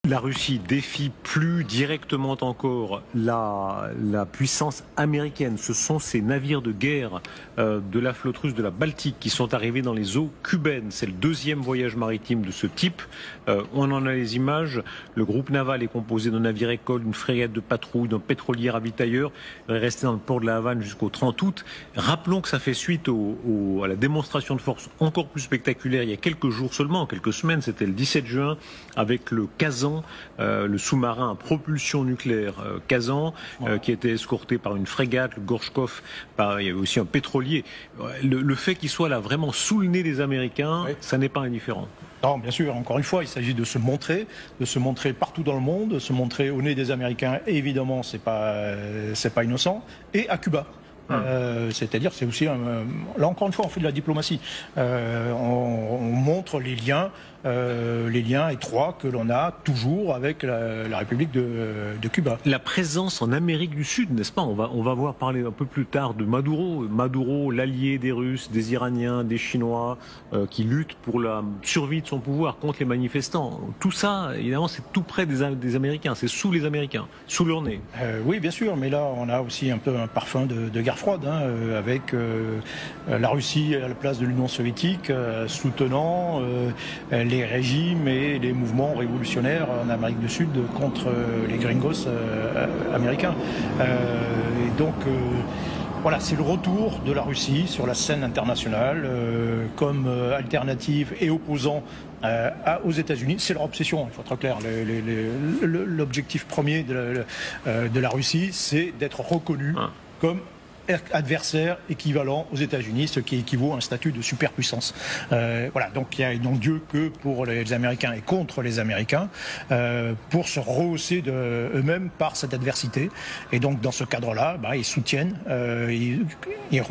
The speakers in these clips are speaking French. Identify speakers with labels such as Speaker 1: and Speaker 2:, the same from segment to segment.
Speaker 1: La Russie défie plus directement encore la puissance américaine. Ce sont ces navires de guerre de la flotte russe de la Baltique qui sont arrivés dans les eaux cubaines. C'est le deuxième voyage maritime de ce type. On en a les images. Le groupe naval est composé d'un navire école, d'une frégate de patrouille, d'un pétrolier ravitailleur. Il est resté dans le port de la Havane jusqu'au 30 août. Rappelons que ça fait suite à la démonstration de force encore plus spectaculaire il y a quelques jours seulement, quelques semaines. C'était le 17 juin avec le Kazan, le sous-marin à propulsion nucléaire Kazan, qui était escorté par une frégate, le Gorchkov, il y avait aussi un pétrolier. Le fait qu'il soit là vraiment sous le nez des Américains, ça n'est pas indifférent.
Speaker 2: Non, bien sûr, encore une fois, il s'agit de se montrer partout dans le monde, de se montrer au nez des Américains, et évidemment, c'est pas innocent, et à Cuba. C'est-à-dire, c'est aussi, là encore une fois, on fait de la diplomatie. On montre les liens étroits que l'on a toujours avec la République de Cuba.
Speaker 1: La présence en Amérique du Sud, n'est-ce pas? On va voir parler un peu plus tard de Maduro. Maduro, l'allié des Russes, des Iraniens, des Chinois, qui luttent pour la survie de son pouvoir contre les manifestants. Tout ça, évidemment, c'est tout près des Américains. C'est sous les Américains, sous leur nez.
Speaker 2: Oui, bien sûr, mais là, on a aussi un peu un parfum de guerre froide, avec la Russie à la place de l'Union soviétique, soutenant les régimes et les mouvements révolutionnaires en Amérique du Sud contre les gringos américains. Et donc, voilà, c'est le retour de la Russie sur la scène internationale comme alternative et opposant aux États-Unis. C'est leur obsession, il faut être clair. L'objectif premier de la Russie, c'est d'être reconnu comme adversaire équivalent aux États-Unis, ce qui équivaut à un statut de superpuissance. Voilà, donc ils n'ont Dieu que pour les Américains et contre les Américains, pour se rehausser eux-mêmes par cette adversité. Et donc dans ce cadre-là, ils soutiennent, ils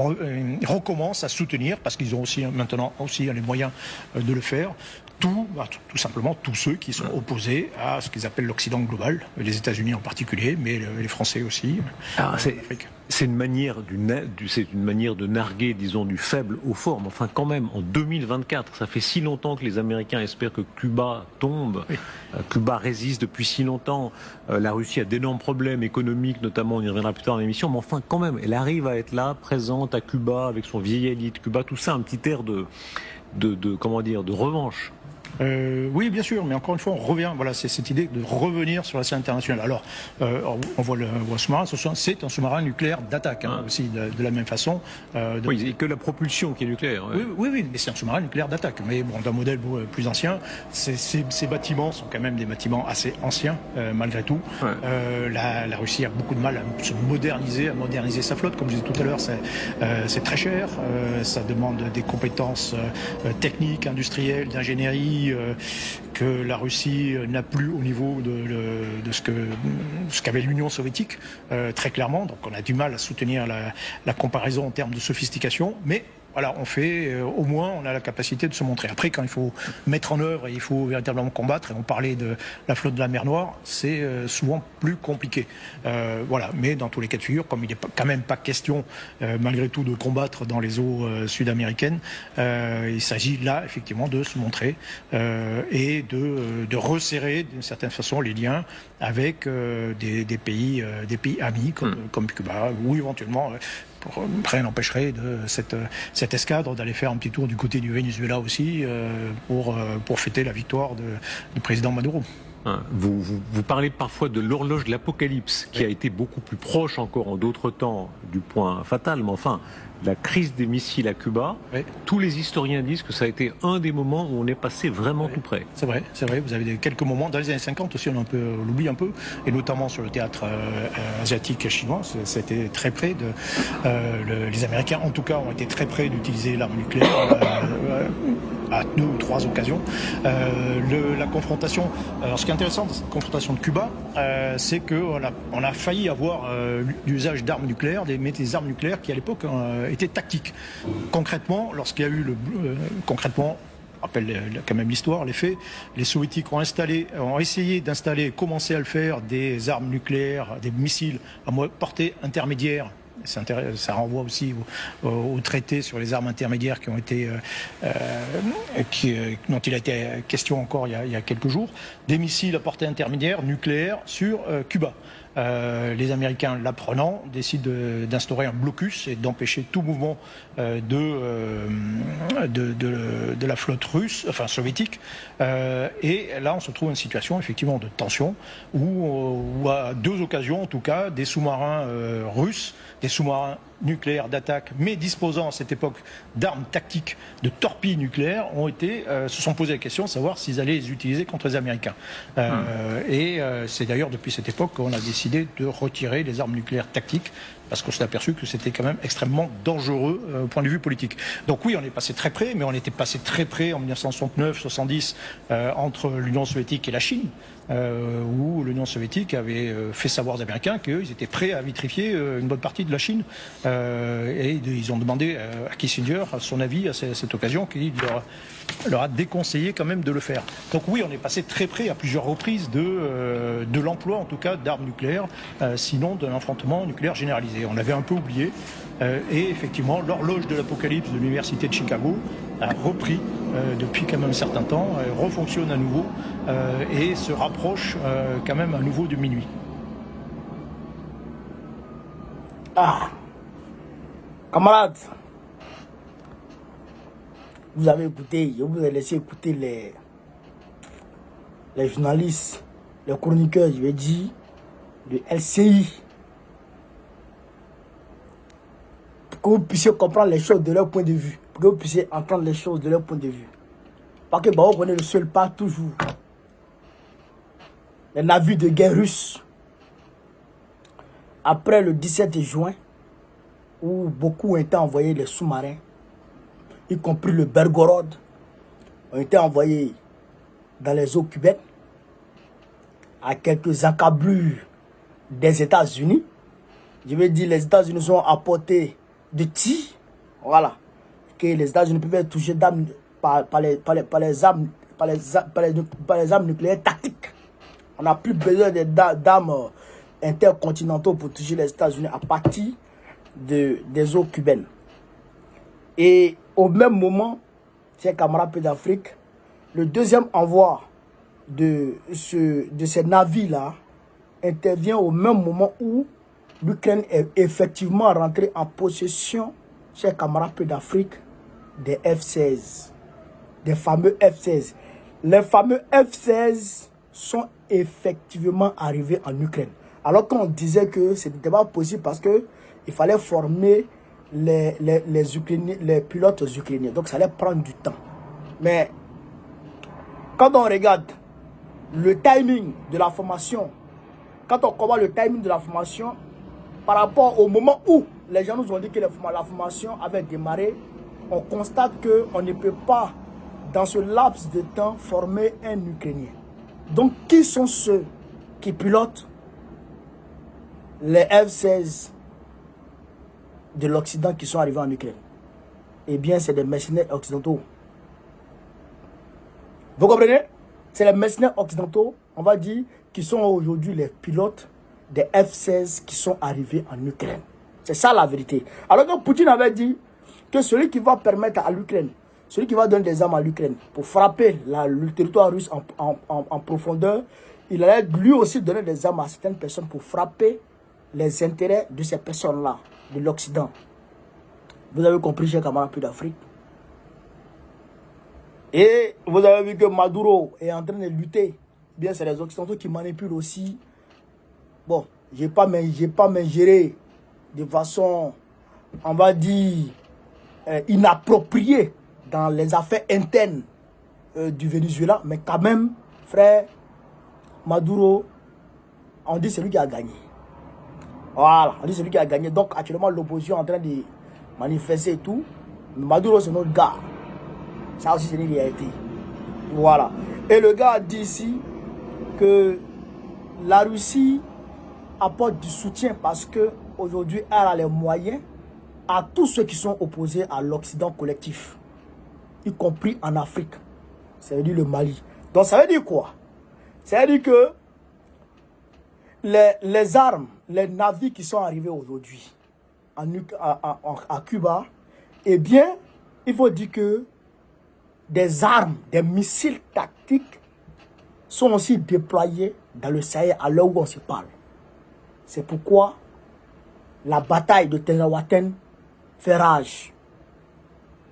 Speaker 2: recommencent à soutenir, parce qu'ils ont aussi maintenant les moyens de le faire, tout simplement tous ceux qui sont opposés à ce qu'ils appellent l'Occident global, les États-Unis en particulier, mais les Français aussi.
Speaker 1: C'est une manière de narguer, disons, du faible au fort. Mais enfin, quand même, en 2024, ça fait si longtemps que les Américains espèrent que Cuba tombe. Oui. Cuba résiste depuis si longtemps. La Russie a d'énormes problèmes économiques, notamment, on y reviendra plus tard dans l'émission. Mais enfin, quand même, elle arrive à être là, présente à Cuba, avec son vieil élite Cuba, tout ça, un petit air de revanche.
Speaker 2: Oui, bien sûr, mais encore une fois, on revient. Voilà, c'est cette idée de revenir sur la scène internationale. Alors, on voit le sous-marin. C'est un sous-marin nucléaire d'attaque aussi, de la même façon.
Speaker 1: Oui, et que la propulsion qui est nucléaire. Ouais.
Speaker 2: Oui, mais c'est un sous-marin nucléaire d'attaque. Mais bon, d'un modèle plus ancien. Ces bâtiments sont quand même des bâtiments assez anciens, malgré tout. Ouais. La Russie a beaucoup de mal à se moderniser, à moderniser sa flotte. Comme je disais tout à l'heure, c'est très cher. Ça demande des compétences techniques, industrielles, d'ingénierie. Que la Russie n'a plus au niveau de ce qu'avait l'Union soviétique, très clairement. Donc on a du mal à soutenir la comparaison en termes de sophistication, mais voilà, au moins on a la capacité de se montrer. Après, quand il faut mettre en œuvre et il faut véritablement combattre, et on parlait de la flotte de la mer Noire, c'est souvent plus compliqué. Voilà, mais dans tous les cas de figure, comme il n'est quand même pas question, malgré tout, de combattre dans les eaux sud-américaines, il s'agit là, effectivement, de se montrer et de resserrer, d'une certaine façon, les liens avec des pays amis, comme Cuba, ou éventuellement... Rien n'empêcherait de cette escadre d'aller faire un petit tour du côté du Venezuela aussi pour fêter la victoire du président Maduro.
Speaker 1: Vous parlez parfois de l'horloge de l'apocalypse qui a été beaucoup plus proche encore en d'autres temps du point fatal, mais enfin la crise des missiles à Cuba, tous les historiens disent que ça a été un des moments où on est passé vraiment tout près.
Speaker 2: C'est vrai, vous avez quelques moments, dans les années 50 aussi on l'oublie un peu, et notamment sur le théâtre asiatique et chinois, c'était très près les Américains en tout cas ont été très près d'utiliser l'arme nucléaire à 2 ou 3 occasions. La confrontation, alors ce qui est intéressant dans cette confrontation de Cuba, c'est qu'on a failli avoir l'usage d'armes nucléaires, mais des armes nucléaires qui à l'époque étaient tactiques. Concrètement, lorsqu'il y a eu concrètement, on rappelle quand même l'histoire, les faits, les soviétiques ont essayé d'installer, commencé à le faire, des armes nucléaires, des missiles à portée intermédiaire Ça renvoie aussi au traité sur les armes intermédiaires qui ont été, dont il a été question encore il y a quelques jours, des missiles à portée intermédiaire nucléaires sur Cuba. Les Américains, l'apprenant, décident d'instaurer un blocus et d'empêcher tout mouvement de la flotte russe, enfin soviétique. Et là, on se trouve dans une situation effectivement de tension où à 2 occasions, en tout cas, des sous-marins russes, des sous-marins nucléaires d'attaque, mais disposant à cette époque d'armes tactiques, de torpilles nucléaires, se sont posé la question de savoir s'ils allaient les utiliser contre les Américains. Et c'est d'ailleurs depuis cette époque qu'on a décidé de retirer les armes nucléaires tactiques, parce qu'on s'est aperçu que c'était quand même extrêmement dangereux au point de vue politique. Donc oui, on est passé très près, mais on était passé très près en 1969-70 entre l'Union soviétique et la Chine, où l'Union soviétique avait fait savoir aux Américains qu'ils étaient prêts à vitrifier une bonne partie de la Chine. Et ils ont demandé à Kissinger son avis à cette occasion, qui leur a déconseillé quand même de le faire. Donc oui, on est passé très près à plusieurs reprises de l'emploi, en tout cas, d'armes nucléaires, sinon d'un affrontement nucléaire généralisé. On l'avait un peu oublié. Et effectivement, l'horloge de l'apocalypse de l'université de Chicago a repris depuis quand même un certain temps, refonctionne à nouveau et se rapproche quand même à nouveau de minuit.
Speaker 3: Ah, camarades, vous avez écouté, je vous ai laissé écouter les journalistes, les chroniqueurs, je vais dire, de LCI, pour que vous puissiez comprendre les choses de leur point de vue, pour que vous puissiez entendre les choses de leur point de vue. Parce que bah, on connaît le seul pas toujours. Les navires de guerre russes, après le 17 juin, où beaucoup ont été envoyés les sous-marins, y compris le Belgorod, ont été envoyés dans les eaux cubaines, à quelques encablures des États-Unis. Je veux dire, les États-Unis ont apporté des tirs, voilà, que les États-Unis pouvaient toucher par les armes nucléaires tactiques. On n'a plus besoin d'armes intercontinentaux pour toucher les États-Unis à partir des eaux cubaines. Et au même moment, chers camarades d'Afrique, le deuxième envoi de ces navires-là intervient au même moment où l'Ukraine est effectivement rentrée en possession, chers camarades d'Afrique, des F-16, des fameux F-16. Les fameux F-16 sont effectivement arrivés en Ukraine. Alors qu'on disait que ce n'était pas possible parce qu'il fallait former les pilotes ukrainiens. Donc ça allait prendre du temps. Mais quand on regarde le timing de la formation, quand on commence le timing de la formation, par rapport au moment où les gens nous ont dit que la formation avait démarré, on constate qu'on ne peut pas, dans ce laps de temps, former un Ukrainien. Donc, qui sont ceux qui pilotent les F-16 de l'Occident qui sont arrivés en Ukraine? Eh bien, c'est des mercenaires occidentaux. Vous comprenez? C'est les mercenaires occidentaux, on va dire, qui sont aujourd'hui les pilotes des F-16 qui sont arrivés en Ukraine. C'est ça la vérité. Alors que Poutine avait dit que celui qui va permettre à l'Ukraine, celui qui va donner des armes à l'Ukraine pour frapper le territoire russe en profondeur, il allait lui aussi donner des armes à certaines personnes pour frapper les intérêts de ces personnes-là, de l'Occident. Vous avez compris, chers camarades d'Afrique. Et vous avez vu que Maduro est en train de lutter. Bien, c'est les Occidentaux qui manipulent aussi. Bon, je n'ai pas m'ingérer de façon, on va dire, inappropriée dans les affaires internes du Venezuela. Mais quand même, frère, Maduro, on dit c'est lui qui a gagné. Voilà, on dit c'est lui qui a gagné. Donc actuellement, l'opposition est en train de manifester et tout. Mais Maduro, c'est notre gars. Ça aussi, c'est une réalité. Voilà. Et le gars dit ici que la Russie apporte du soutien parce qu'aujourd'hui, elle a les moyens à tous ceux qui sont opposés à l'Occident collectif, y compris en Afrique. Ça veut dire le Mali. Donc ça veut dire quoi? Ça veut dire que les armes, les navires qui sont arrivés aujourd'hui, à Cuba, eh bien, il faut dire que des armes, des missiles tactiques sont aussi déployés dans le Sahel à l'heure où on se parle. C'est pourquoi la bataille de Tezawaten fait rage.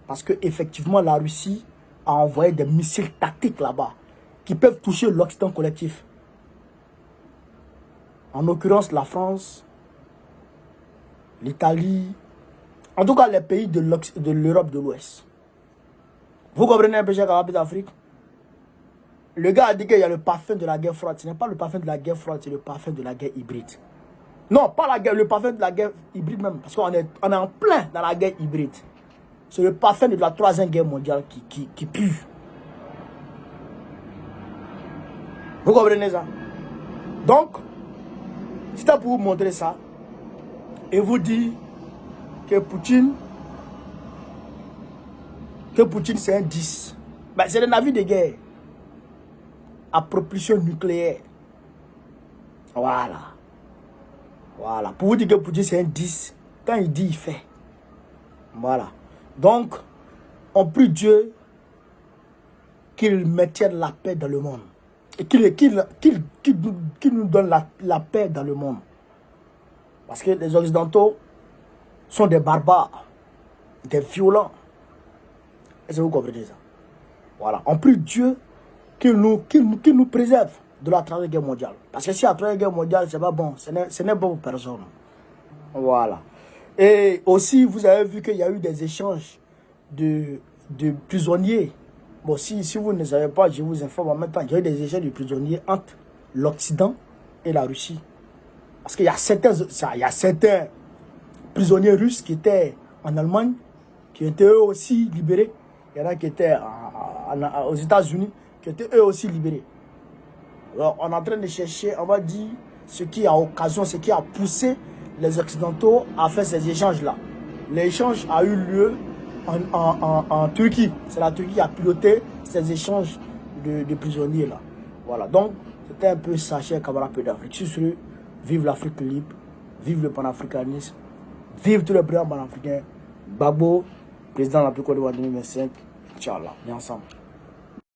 Speaker 3: Parce que effectivement la Russie a envoyé des missiles tactiques là-bas qui peuvent toucher l'Occident collectif. En l'occurrence la France, l'Italie, en tout cas les pays de l'Europe de l'Ouest. Vous comprenez un peu, cher camarade d'Afrique? Le gars a dit qu'il y a le parfum de la guerre froide. Ce n'est pas le parfum de la guerre froide, c'est le parfum de la guerre hybride. Non, pas la guerre, le parfum de la guerre hybride même. Parce qu'on est en plein dans la guerre hybride. C'est le parfum de la troisième guerre mondiale qui pue. Vous comprenez ça? Donc, c'était pour vous montrer ça. Et vous dire que Poutine c'est un 10. Ben, c'est le navire de guerre à propulsion nucléaire. Voilà. Voilà. Pour vous dire que Poutine c'est un 10, quand il dit, il fait. Voilà. Donc, on prie Dieu qu'il maintienne la paix dans le monde. Et qu'il nous donne la paix dans le monde. Parce que les Occidentaux sont des barbares, des violents. Est-ce que vous comprenez ça? Voilà. On prie Dieu qu'il nous préserve de la Troisième Guerre mondiale. Parce que si la Troisième Guerre mondiale, c'est pas bon. Ce n'est bon pour personne. Voilà. Et aussi, vous avez vu qu'il y a eu des échanges de prisonniers. Bon, si vous ne savez pas, je vous informe en même temps. Il y a eu des échanges de prisonniers entre l'Occident et la Russie. Parce qu'il y a certains prisonniers russes qui étaient en Allemagne, qui étaient eux aussi libérés. Il y en a qui étaient aux États-Unis, qui étaient eux aussi libérés. Alors, on est en train de chercher, on va dire, ce qui a occasion, ce qui a poussé les Occidentaux à faire ces échanges-là. L'échange a eu lieu en Turquie. C'est la Turquie qui a piloté ces échanges de prisonniers-là. Voilà, donc, c'était un peu ça, cher camarades d'Afrique. Sur ce, vive l'Afrique libre, vive le panafricanisme, vive tous les présidents panafricains. Gbagbo, président de la Côte d'Ivoire 2025. Inch'Allah, on est ensemble.